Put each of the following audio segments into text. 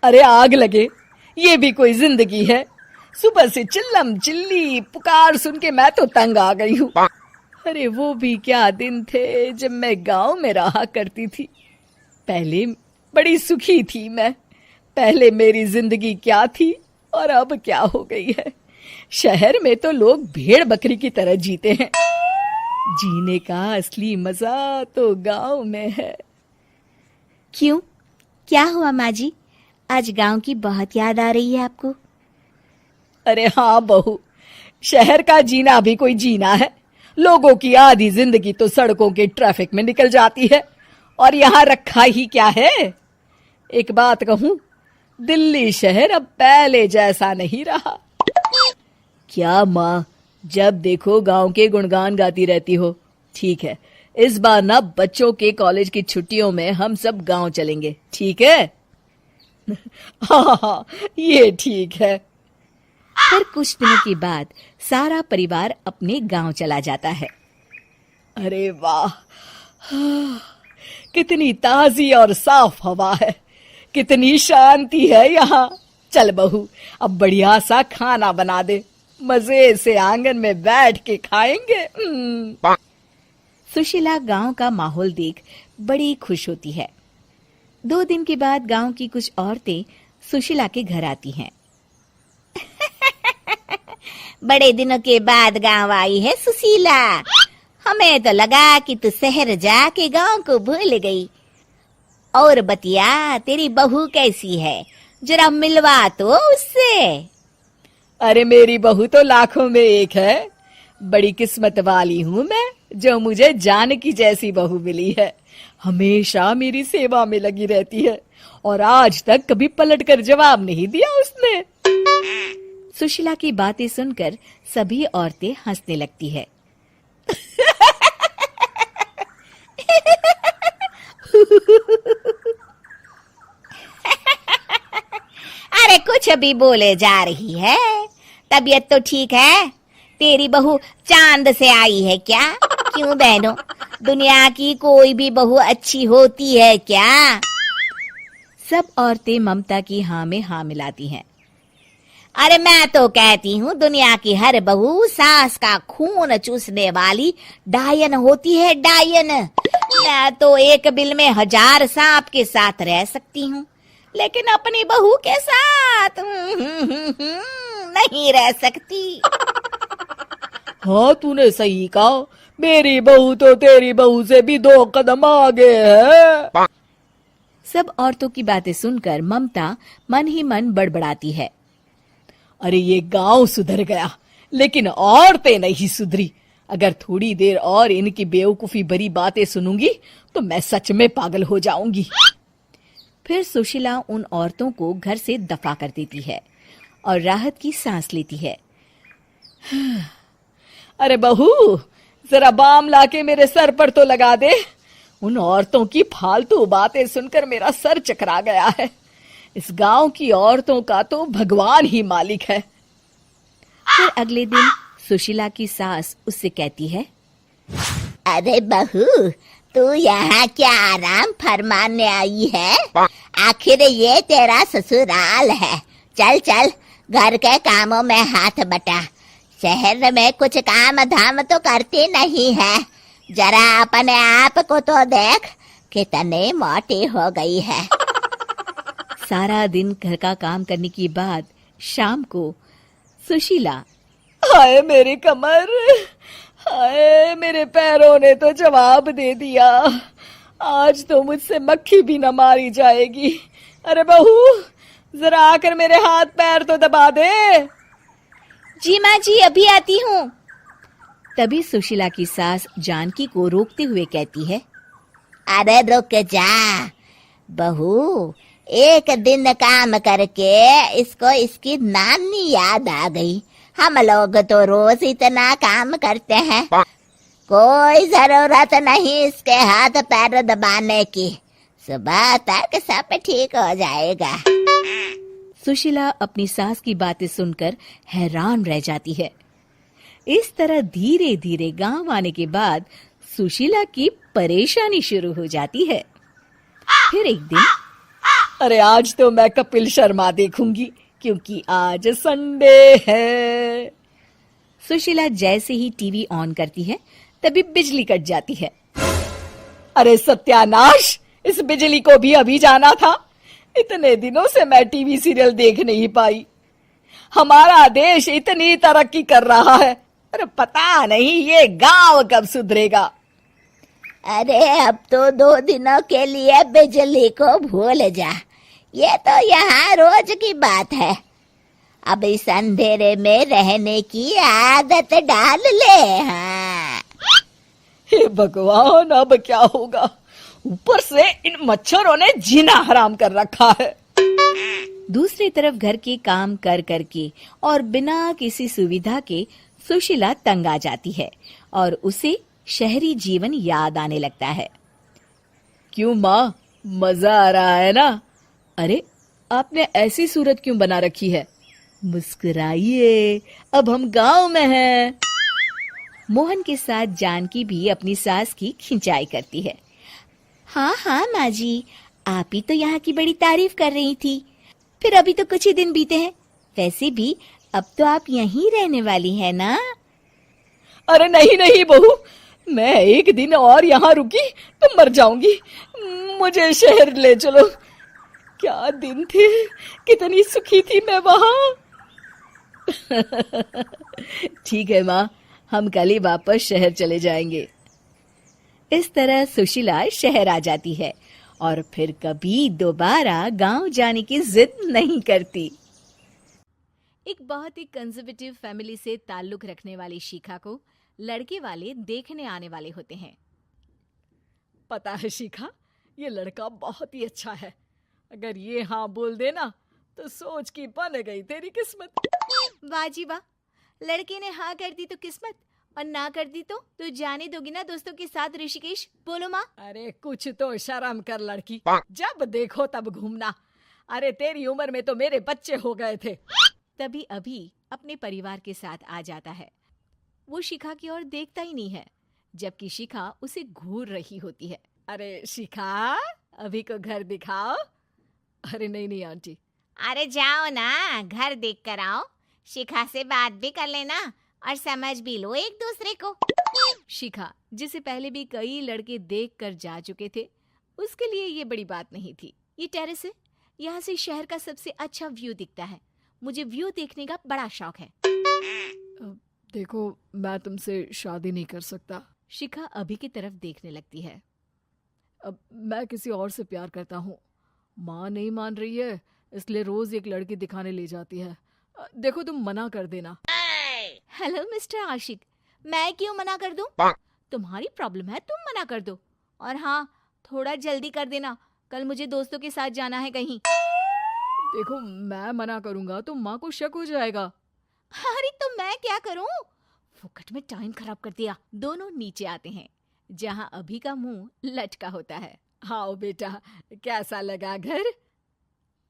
अरे आग लगे, ये भी कोई जिंदगी है। सुबह से चिल्लम चिल्ली पुकार सुन के मैं तो तंग आ गई हूँ। अरे वो भी क्या दिन थे जब मैं गांव में रहा करती थी। पहले बड़ी सुखी थी मैं। पहले मेरी जिंदगी क्या थी और अब क्या हो गई है। शहर में तो लोग भेड़ बकरी की तरह जीते हैं। जीने का असली मजा तो गांव में है। क्यों, क्या हुआ माँ जी? आज गांव की बहुत याद आ रही है आपको? अरे हाँ बहू, शहर का जीना भी कोई जीना है। लोगों की आधी जिंदगी तो सड़कों के ट्रैफिक में निकल जाती है और यहाँ रखा ही क्या है। एक बात कहूँ, दिल्ली शहर अब पहले जैसा नहीं रहा। क्या माँ, जब देखो गांव के गुणगान गाती रहती हो। ठीक है, इस बार ना बच्चों के कॉलेज की छुट्टियों में हम सब गांव चलेंगे, ठीक है? हाँ, ये ठीक है। फिर कुछ दिनों के बाद सारा परिवार अपने गांव चला जाता है। अरे वाह, कितनी ताजी और साफ हवा है, कितनी शांति है यहाँ। चल बहू, अब बढ़िया सा खाना बना दे, मजे से आंगन में बैठ के खाएंगे। सुशीला गांव का माहौल देख बड़ी खुश होती है। 2 दिन के बाद गांव की कुछ औरतें सुशीला के घर आती हैं। बड़े दिनों के बाद गांव आई है सुशीला। हमें तो लगा कि तू शहर जाके गांव को भूल गई। और बतिया, तेरी बहू कैसी है? जरा मिलवा तो उससे। अरे मेरी बहू तो लाखों में एक है। बड़ी किस्मत वाली हूँ मैं जो मुझे जानकी जैसी बहू मिली है। हमेशा मेरी सेवा में लगी रहती है और आज तक कभी पलटकर जवाब नहीं दिया उसने। सुशीला की बातें सुनकर सभी औरतें हंसने लगती है। अरे कुछ भी बोले जा रही है। तबीयत तो ठीक है? तेरी बहू चांद से आई है क्या? क्यों बहनों, दुनिया की कोई भी बहू अच्छी होती है क्या? सब औरतें ममता की हाँ में हाँ मिलाती हैं। अरे मैं तो कहती हूँ दुनिया की हर बहू सास का खून चूसने वाली डायन होती है, डायन। मैं तो एक बिल में 1000 सांप के साथ रह सकती हूँ, लेकिन अपनी बहू के साथ नहीं रह सकती। हाँ, तूने सही कहा। मेरी बहू तो तेरी बहू से भी 2 कदम आगे है। सब औरतों की बातें सुनकर ममता मन ही मन बड़बड़ाती है। अरे ये गांव सुधर गया, लेकिन औरतें नहीं सुधरी। अगर थोड़ी देर और इनकी बेवकूफी भरी बातें सुनूंगी तो मैं सच में पागल हो जाऊंगी। फिर सुशीला उन औरतों को घर से दफा कर देती है और राहत की सांस लेती है। अरे बहू, जरा बाम लाके मेरे सर पर तो लगा दे। उन औरतों की फालतू बातें सुनकर मेरा सर चकरा गया है। इस गांव की औरतों का तो भगवान ही मालिक है। फिर अगले दिन सुशीला की सास उससे कहती है, अरे बहू, तू यहाँ क्या आराम फरमाने आई है? आखिर ये तेरा ससुराल है। चल चल, घर के कामों में हाथ बटा। शहर में कुछ काम धाम तो करती नहीं है। जरा अपने आप को तो देख, कितनी मोटी हो गई है। सारा दिन घर का काम करने के बाद शाम को सुशीला, हाय मेरी कमर, हाय मेरे पैरों ने तो जवाब दे दिया। आज तो मुझसे मक्खी भी न मारी जाएगी। अरे बहू, जरा आकर मेरे हाथ पैर तो दबा दे। जी माँ जी, अभी आती हूँ। तभी सुशीला की सास जानकी को रोकते हुए कहती है, अरे रुक जा बहू, एक दिन काम करके इसको इसकी नानी याद आ गई। हम लोग तो रोज इतना काम करते हैं, कोई जरूरत नहीं इसके हाथ पैर दबाने की। सुबह तक सब ठीक हो जाएगा। सुशीला अपनी सास की बातें सुनकर हैरान रह जाती है। इस तरह धीरे धीरे गांव आने के बाद सुशीला की परेशानी शुरू हो जाती है। फिर एक दिन अरे आज तो मैं कपिल शर्मा देखूंगी क्योंकि आज संडे है। सुशीला जैसे ही टीवी ऑन करती है तभी बिजली कट जाती है। अरे सत्यानाश, इस बिजली को भी अभी जाना था। इतने दिनों से मैं टीवी सीरियल देख नहीं पाई। हमारा देश इतनी तरक्की कर रहा है, अरे पता नहीं ये गांव कब सुधरेगा। अरे अब तो 2 दिनों के लिए बिजली को भूल जा, ये तो यहाँ रोज की बात है। अब इस अंधेरे में रहने की आदत डाल ले। हाँ, हे भगवान, अब क्या होगा? ऊपर से इन मच्छरों ने जीना हराम कर रखा है। दूसरी तरफ घर के काम कर करके और बिना किसी सुविधा के सुशीला तंग आ जाती है और उसे शहरी जीवन याद आने लगता है। क्यों माँ, मजा आ रहा है ना? अरे आपने ऐसी सूरत क्यों बना रखी है? मुस्कुराइए, अब हम गांव में हैं। मोहन के साथ जानकी भी अपनी सास की खिंचाई करती है। हाँ हाँ माँ जी, आप ही तो यहाँ की बड़ी तारीफ कर रही थी। फिर अभी तो कुछ ही दिन बीते हैं, वैसे भी अब तो आप यहीं रहने वाली है ना? अरे नहीं नहीं बहू, मैं एक दिन और यहाँ रुकी तो मर जाऊंगी। मुझे शहर ले चलो। क्या दिन थे, कितनी सुखी थी मैं वहां। ठीक है माँ, हम कल ही वापस शहर चले जाएंगे। इस तरह सुशीला शहर आ जाती है और फिर कभी दोबारा गांव जाने की जिद नहीं करती। एक बहुत ही कंजर्वेटिव फैमिली से ताल्लुक रखने वाली शिखा को लड़के वाले देखने आने वाले होते हैं। पता है शिखा, ये लड़का बहुत ही अच्छा है। अगर ये हाँ बोल देना तो सोच की बन गई तेरी किस्मत। वाह जी वाह, लड़के ने हाँ कर दी तो किस्मत, और ना कर दी तो जाने दोगी ना दोस्तों के साथ ऋषिकेश? बोलो माँ। अरे कुछ तो शर्म कर लड़की, जब देखो तब घूमना। अरे तेरी उम्र में तो मेरे बच्चे हो गए थे। तभी अभी अपने परिवार के साथ आ जाता है। वो शिखा की ओर देखता ही नहीं है, जबकि शिखा उसे घूर रही होती है। अरे शिखा, अभी को घर दिखाओ। अरे नहीं नहीं आंटी। अरे जाओ ना, घर देख कर आओ, शिखा से बात भी कर लेना और समझ भी लो एक दूसरे को। शिखा, जिसे पहले भी कई लड़के देख कर जा चुके थे, उसके लिए ये बड़ी बात नहीं थी। ये टेरेस है, यहाँ से शहर का सबसे अच्छा व्यू दिखता है। मुझे व्यू देखने का बड़ा शौक है। देखो, मैं तुमसे शादी नहीं कर सकता। शिखा अभी की तरफ देखने लगती है। अब मैं किसी और से प्यार करता हूँ। माँ नहीं मान रही है, इसलिए रोज एक लड़की दिखाने ले जाती है। देखो तुम मना कर देना। हेलो मिस्टर आशिक, मैं क्यों मना कर दूं? तुम्हारी प्रॉब्लम है, तुम मना कर दो। और हाँ, थोड़ा जल्दी कर देना, कल मुझे दोस्तों के साथ जाना है कहीं। देखो मैं मना करूंगा तो माँ को शक हो जाएगा। अरे तो मैं क्या करूं? फुकट में टाइम खराब कर दिया। दोनों नीचे आते हैं, जहाँ अभी का मुंह लटका होता है। हाँ बेटा, कैसा लगा घर?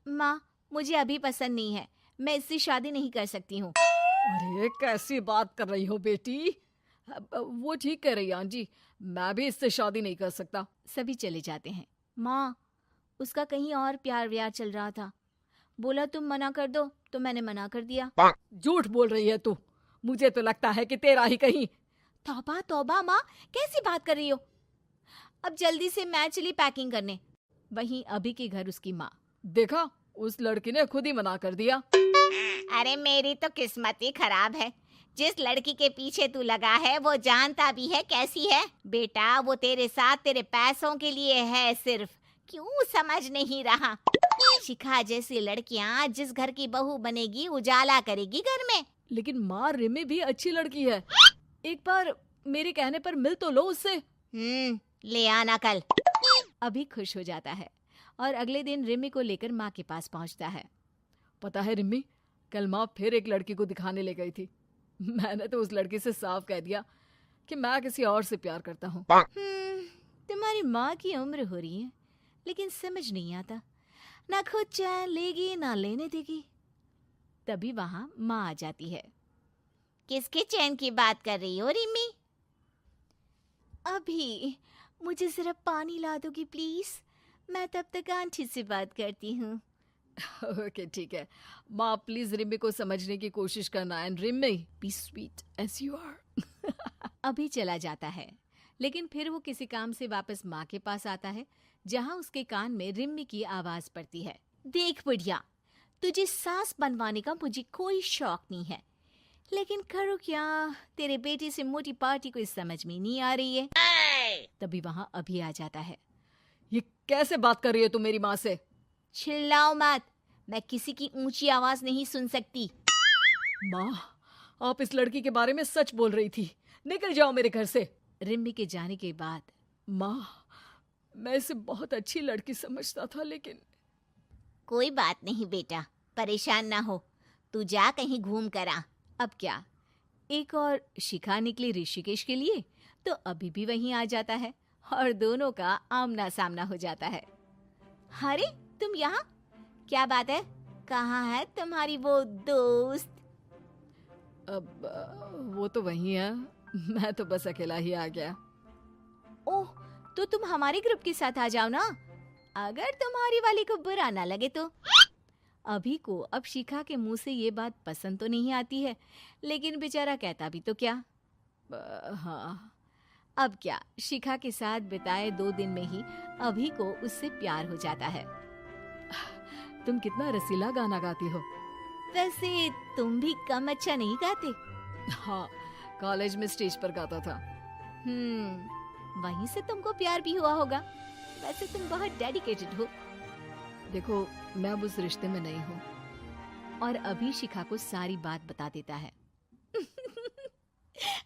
माँ, मुझे अभी पसंद नहीं है, मैं इससे शादी नहीं कर सकती हूँ। अरे कैसी बात कर रही हो बेटी? वो ठीक कह रही है आंटी, मैं भी इससे शादी नहीं कर सकता। सभी चले जाते हैं। माँ, उसका कहीं और प्यार व्यार चल रहा था, बोला तुम मना कर दो तो मैंने मना कर दिया। झूठ बोल रही है तू, मुझे तो लगता है कि तेरा ही कहीं। तौबा तौबा माँ, कैसी बात कर रही हो? अब जल्दी से मैं चली पैकिंग करने। वहीं अभी के घर उसकी माँ। देखा, उस लड़की ने खुद ही मना कर दिया। अरे मेरी तो किस्मत ही खराब है, जिस लड़की के पीछे तू लगा है वो जानता भी है कैसी है। बेटा वो तेरे साथ तेरे पैसों के लिए है सिर्फ, क्यों समझ नहीं रहा? शिखा जैसी लड़कियां जिस घर की बहू बनेगी उजाला करेगी घर में। लेकिन माँ, रिमी भी अच्छी लड़की है, एक बार मेरे कहने पर मिल तो लो उससे। ले आना कल। अभी खुश हो जाता है और अगले दिन रिमी को लेकर माँ के पास पहुँचता है। पता है रिमी, कल माँ फिर एक लड़की को दिखाने ले गई थी। मैंने तो उस लड़की से साफ कह दिया कि मैं किसी और से प्यार करता हूँ। तुम्हारी माँ की उम्र हो रही है, लेकिन समझ नहीं आता, ना खुद चैन लेगी ना लेने देगी। तभी वहां माँ आ जाती है। किसके चैन की बात कर रही हो रिमी? अभी मुझे जरा पानी ला दोगी प्लीज? मैं तब तक आंटी से बात करती हूँ। ओके ठीक है माँ, प्लीज रिम्मी को समझने की कोशिश करना and Rimmi be sweet as you are. अभी चला जाता है, लेकिन फिर वो किसी काम से वापस माँ के पास आता है, जहाँ उसके कान में रिम्मी की आवाज पड़ती है। देख बुढ़िया, तुझे सास बनवाने का मुझे कोई शौक नहीं है, लेकिन करो क्या, तेरे बेटे से मोटी पार्टी कोई समझ में नहीं आ रही है। तभी वहां अभी आ जाता है। ये कैसे बात कर रही है तू मेरी माँ से? चिल्लाओ मत, मैं किसी की ऊंची आवाज नहीं सुन सकती। माँ, आप इस लड़की के बारे में सच बोल रही थी, निकल जाओ मेरे घर से। रिम्मी के जाने के बाद माँ, मैं इसे बहुत अच्छी लड़की समझता था, लेकिन कोई बात नहीं बेटा, परेशान ना हो, तू जा कहीं घूम कर आ। अब क्या, एक और शिखा निकली ऋषिकेश के लिए, तो अभी भी वहीं आ जाता है और दोनों का आमना सामना हो जाता है। अरे तुम यहाँ, क्या बात है, कहाँ है तुम्हारी वो दोस्त? अब वो तो वही है, मैं तो बस अकेला ही आ गया। ओह, तो तुम हमारे ग्रुप के साथ आ जाओ ना, अगर तुम्हारी वाली को बुरा ना लगे तो। अभी को अब शिखा के मुंह से ये बात पसंद तो नहीं आती है, लेकिन बेचारा कहता भी तो क्या। हाँ, अब क्या, शिखा के साथ बिताए 2 दिन में ही अभी को उससे प्यार हो जाता है। तुम कितना रसीला गाना गाती हो। वैसे तुम भी कम अच्छा नहीं गाते। हाँ, कॉलेज में स्टेज पर गाता था। वहीं से तुमको प्यार भी हुआ होगा। वैसे तुम बहुत डेडिकेटेड हो। देखो, मैं अब उस रिश्ते में नहीं हूँ। और अभी शिखा को सारी बात बता देता है।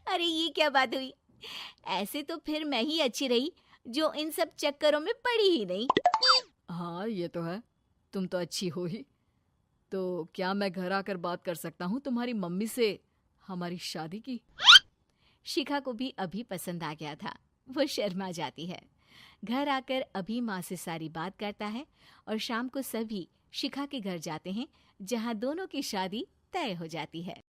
अरे ये क्या बात हुई, ऐसे तो फिर मैं ही अच्छी रही जो इन सब चक्करों में पड़ी ही नहीं। हाँ ये तो है, तुम तो अच्छी हो ही। तो क्या मैं घर आकर बात कर सकता हूँ तुम्हारी मम्मी से हमारी शादी की? शिखा को भी अभी पसंद आ गया था, वो शर्मा जाती है। घर आकर अभी माँ से सारी बात करता है और शाम को सभी शिखा के घर जाते हैं, जहाँ दोनों की शादी तय हो जाती है।